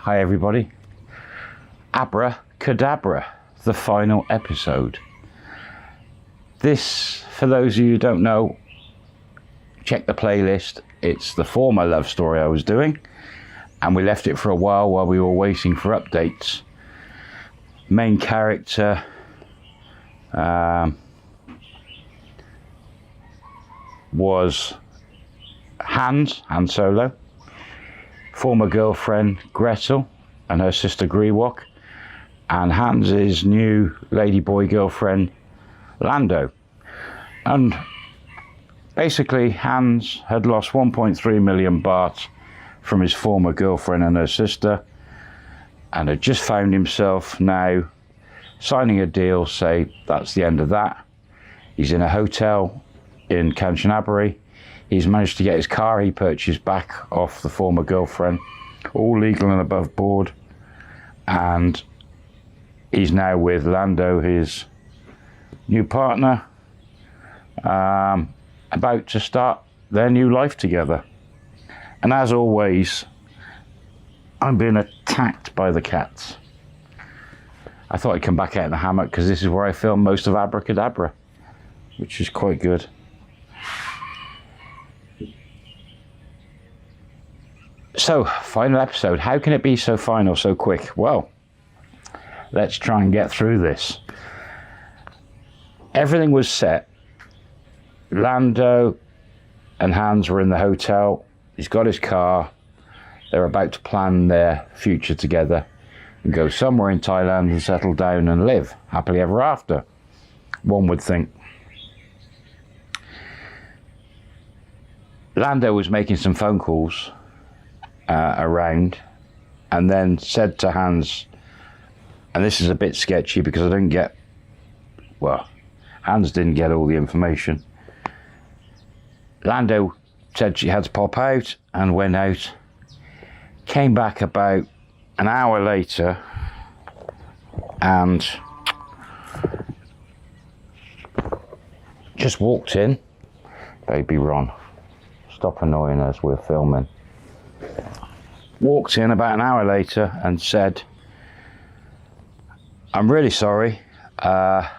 Hi everybody. Abracadabra, the final episode. This, for those of you who don't know, check the playlist. It's the former love story I was doing, and we left it for a while we were waiting for updates. Main character was Han Solo, former girlfriend Gretel and her sister Grewok, and Hans's new ladyboy girlfriend Lando. And basically Hans had lost 1.3 million baht from his former girlfriend and her sister, and had just found himself now signing a deal, say that's the end of that. He's in a hotel in Kanchanaburi. He's managed to get his car he purchased back off the former girlfriend, all legal and above board, and he's now with Lando, his new partner, about to start their new life together. And as always, I'm being attacked by the cats. I thought I'd come back out in the hammock because this is where I film most of Abracadabra, which is quite good. So, final episode. How can it be so final so quick? Well, let's try and get through this. Everything was set. Lando and Hans were in the hotel. He's got his car. They're about to plan their future together and go somewhere in Thailand and settle down and live happily ever after, one would think. Lando was making some phone calls around, and then said to Hans, and this is a bit sketchy because Hans didn't get all the information. Lando said she had to pop out and went out, came back about an hour later, and just walked in. Baby Ron, stop annoying us, we're filming. Walked in about an hour later and said, I'm really sorry, I'm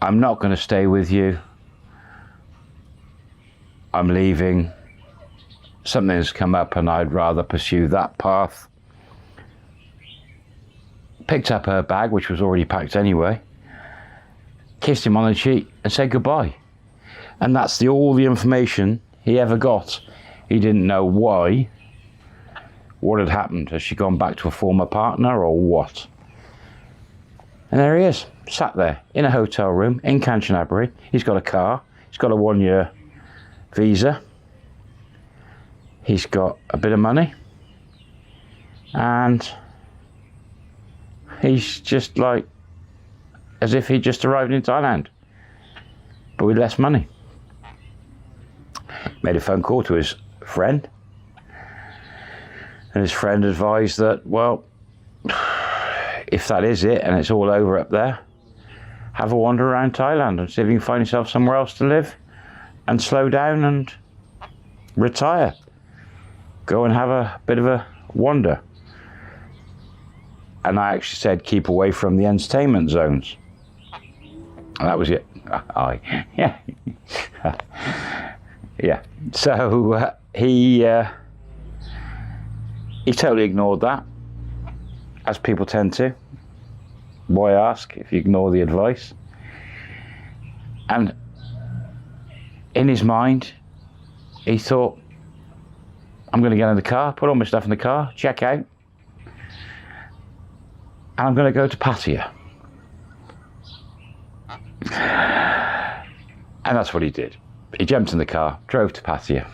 not going to stay with you, I'm leaving, something has come up and I'd rather pursue that path. Picked up her bag, which was already packed anyway, kissed him on the cheek and said goodbye. And that's all the information he ever got. He didn't know why, what had happened. Has she gone back to a former partner or what? And there he is, sat there in a hotel room in Kanchanaburi. He's got a car, he's got a 1-year visa, he's got a bit of money, and he's just like as if he just arrived in Thailand, but with less money. Made a phone call to his friend, and his friend advised that, well, if that is it and it's all over up there, have a wander around Thailand and see if you can find yourself somewhere else to live and slow down and retire. Go and have a bit of a wander. And I actually said keep away from the entertainment zones. And that was it. Yeah. Yeah. So he totally ignored that, as people tend to. Why ask if you ignore the advice? And in his mind, he thought, I'm going to get in the car, put all my stuff in the car, check out, and I'm going to go to Pattaya. And that's what he did. He jumped in the car, drove to Pattaya.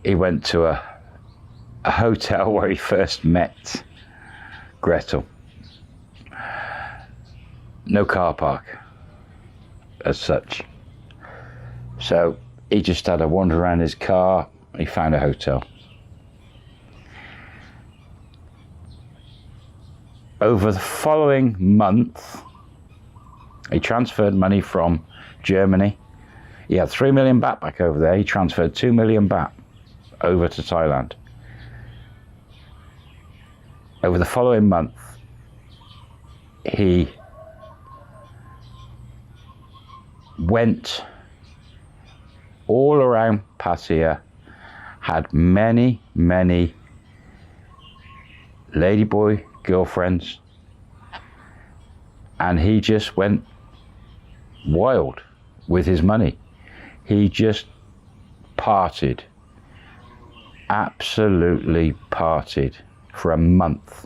He went to a hotel where he first met Gretel. No car park as such. So he just had a wander around his car. He found a hotel. Over the following month, he transferred money from Germany He had 3 million baht back over there. He transferred 2 million baht over to Thailand. Over the following month, he went all around Pattaya, had many, many ladyboy girlfriends, and he just went wild with his money. He just partied, absolutely partied for a month.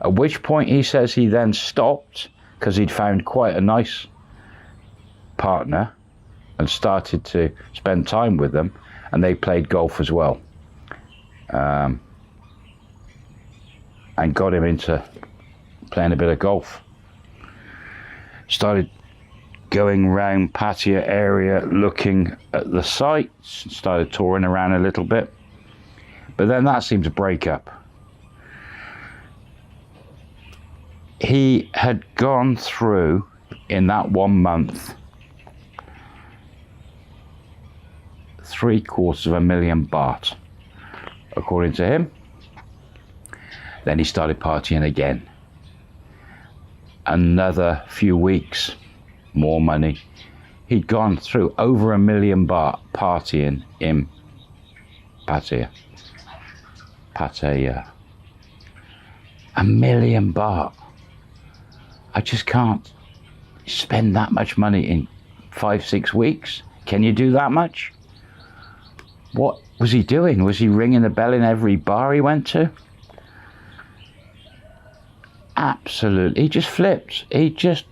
At which point he says he then stopped because he'd found quite a nice partner and started to spend time with them, and they played golf as well, and got him into playing a bit of golf. Started going around Pattaya area looking at the sites, started touring around a little bit, but then that seemed to break up. He had gone through, in that 1 month, 750,000 baht, according to him. Then he started partying again. Another few weeks, more money. He'd gone through over 1 million baht partying in Pattaya. 1 million baht. I just can't spend that much money in 5-6 weeks. Can you do that much? What was he doing? Was he ringing the bell in every bar he went to? Absolutely. He just flipped. He just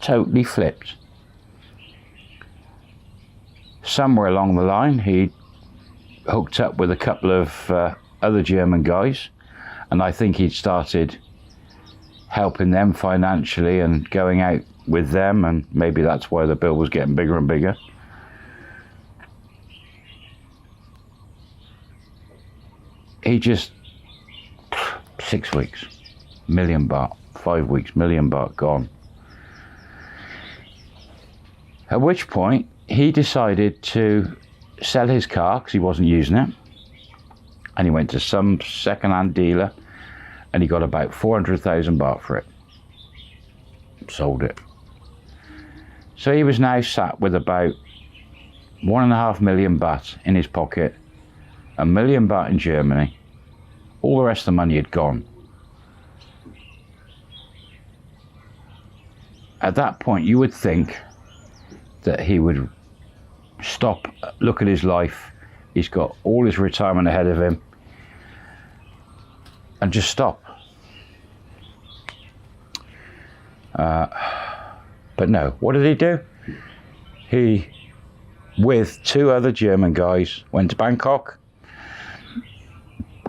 totally flipped. Somewhere along the line, he hooked up with a couple of other German guys, and I think he'd started helping them financially and going out with them, and maybe that's why the bill was getting bigger and bigger. He just, 6 weeks, 1 million baht, 5 weeks, 1 million baht gone. At which point he decided to sell his car because he wasn't using it, and he went to some second-hand dealer and he got about 400,000 baht for it. Sold it. So he was now sat with about 1.5 million baht in his pocket, 1 million baht in Germany. All the rest of the money had gone. At that point, you would think that he would stop, look at his life. He's got all his retirement ahead of him, and just stop. But no, what did he do? He, with 2 other German guys, went to Bangkok,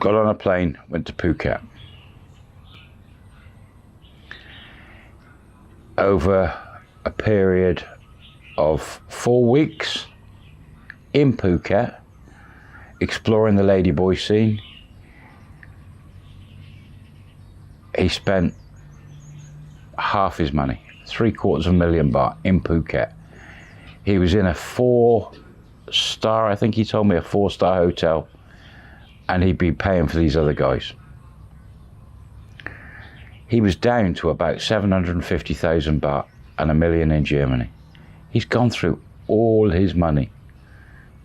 got on a plane, went to Phuket. Over a period of 4 weeks in Phuket, exploring the ladyboy scene, he spent half his money, 750,000 baht in Phuket. He was in a 4-star, I think he told me, a 4-star hotel, and he'd be paying for these other guys. He was down to about 750,000 baht and 1 million in Germany. He's gone through all his money.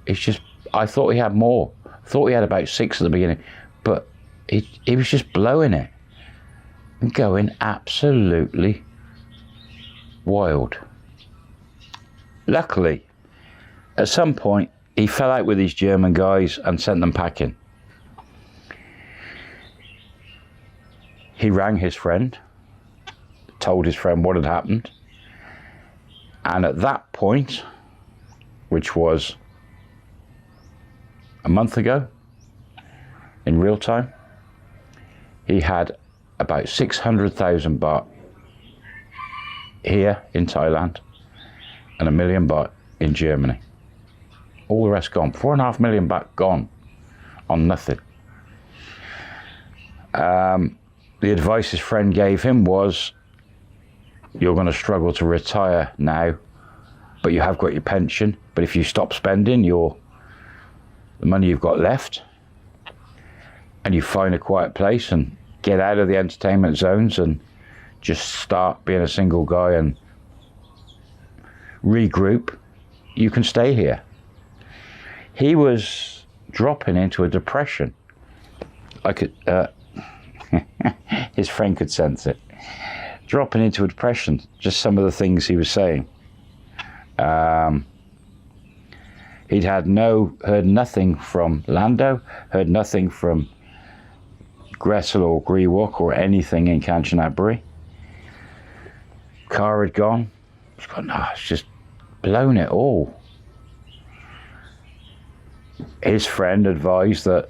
It's just, I thought he had more. I thought he had about 6 at the beginning, but he was just blowing it and going absolutely wild. Luckily, at some point, he fell out with these German guys and sent them packing. He rang his friend, told his friend what had happened, and at that point, which was a month ago, in real time, he had about 600,000 baht here in Thailand and 1 million baht in Germany. All the rest gone. 4.5 million baht gone on nothing. The advice his friend gave him was, you're going to struggle to retire now but you have got your pension. But if you stop spending the money you've got left, and you find a quiet place and get out of the entertainment zones and just start being a single guy and regroup, you can stay here. He was dropping into a depression. I could, his friend could sense it. Dropping into a depression, just some of the things he was saying. He'd heard nothing from Lando, heard nothing from Gretel or Greewalk or anything in Kanchanaburi. Car had gone. It's just blown it all. His friend advised that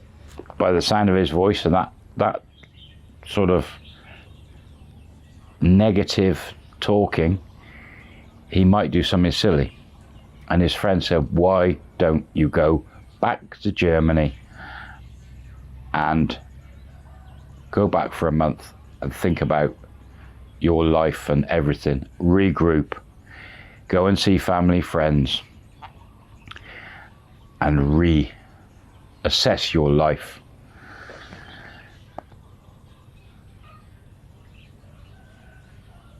by the sound of his voice and that sort of negative talking, he might do something silly. And his friend said, why don't you go back to Germany and go back for a month and think about your life and everything, regroup, go and see family, friends, and reassess your life.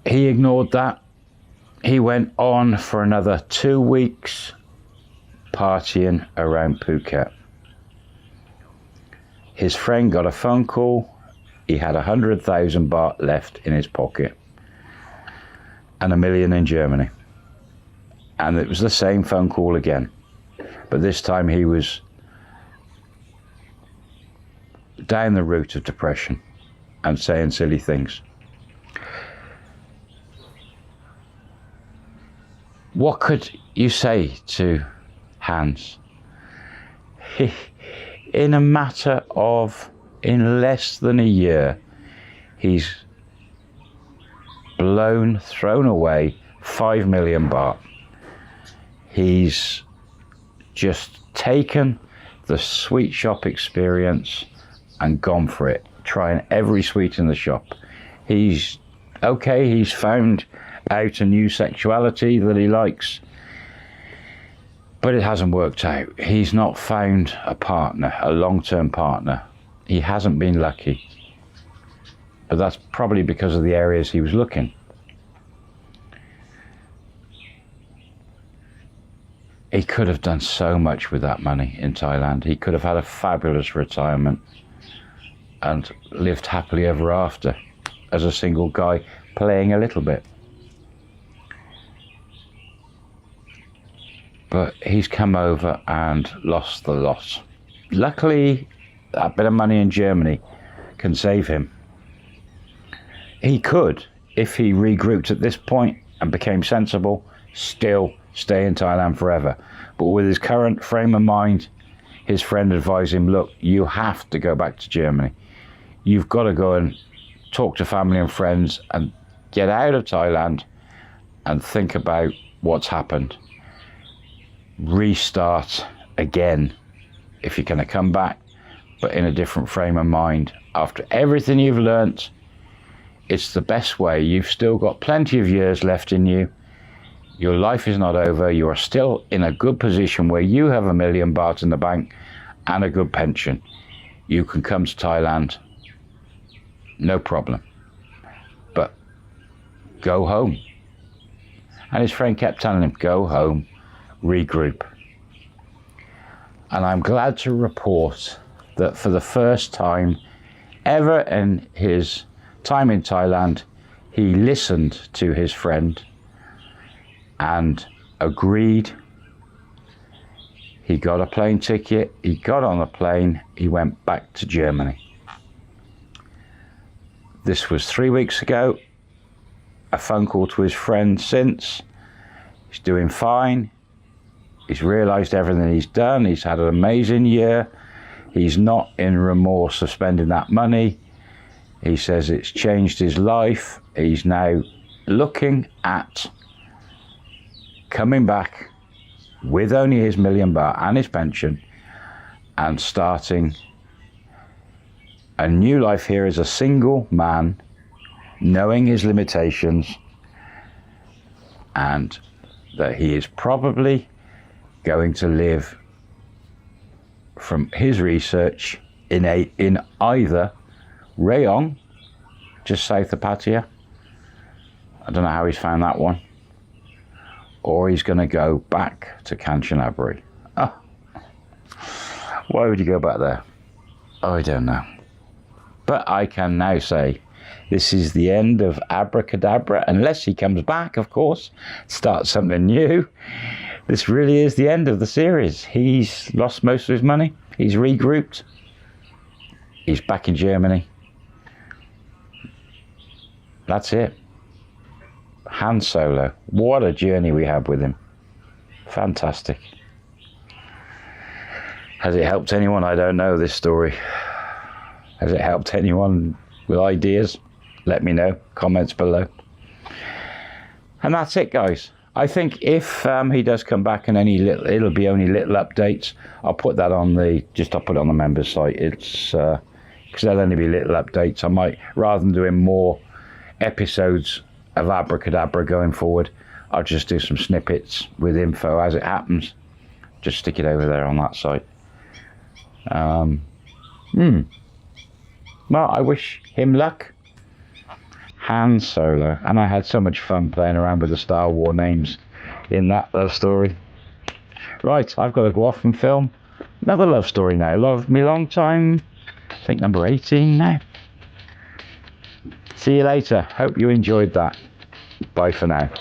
He ignored that. He went on for another 2 weeks partying around Phuket. His friend got a phone call. He had 100,000 baht left in his pocket and 1 million in Germany. And it was the same phone call again. But this time he was down the route of depression and saying silly things. What could you say to Hans? In a matter of, in less than a year, he's thrown away 5 million baht. He's just taken the sweet shop experience and gone for it, trying every sweet in the shop. He's found out a new sexuality that he likes, but it hasn't worked out. He's not found a partner, a long-term partner. He hasn't been lucky, but that's probably because of the areas he was looking. He could have done so much with that money in Thailand. He could have had a fabulous retirement and lived happily ever after as a single guy playing a little bit. But he's come over and lost the lot. Luckily, that bit of money in Germany can save him. He could, if he regrouped at this point and became sensible, still stay in Thailand forever. But with his current frame of mind, his friend advised him, look, you have to go back to Germany. You've got to go and talk to family and friends and get out of Thailand and think about what's happened. Restart again if you're going to come back, but in a different frame of mind. After everything you've learnt, it's the best way. You've still got plenty of years left in you. Your life is not over. You are still in a good position where you have 1 million baht in the bank and a good pension. You can come to Thailand, no problem. But go home. And his friend kept telling him, go home, regroup. And I'm glad to report that for the first time ever in his time in Thailand, he listened to his friend and agreed. He got a plane ticket, he got on a plane, he went back to Germany. This was 3 weeks ago. A phone call to his friend since. He's doing fine. He's realised everything he's done. He's had an amazing year. He's not in remorse of spending that money. He says it's changed his life. He's now looking at coming back with only his 1 million baht and his pension and starting a new life here as a single man, knowing his limitations and that he is probably going to live, from his research, in either Rayong, just south of Pattaya. I don't know how he's found that one. Or he's going to go back to Kanchanaburi. Oh, why would you go back there? Oh, I don't know. But I can now say this is the end of Abracadabra, unless he comes back, of course, starts something new. This really is the end of the series. He's lost most of his money. He's regrouped. He's back in Germany. That's it. Han Solo. What a journey we had with him. Fantastic. Has it helped anyone? I don't know, this story. Has it helped anyone with ideas? Let me know. Comments below. And that's it, guys. I think if he does come back and it'll be only little updates. I'll put that on I'll put it on the members site. It's because there'll only be little updates. I might, rather than doing more episodes of Abracadabra going forward, I'll just do some snippets with info as it happens. Just stick it over there on that site. Well, I wish him luck. Han Solo. And I had so much fun playing around with the Star Wars names in that love story. Right, I've got to go off and film another love story now. Love me long time. I think number 18 now. See you later. Hope you enjoyed that. Bye for now.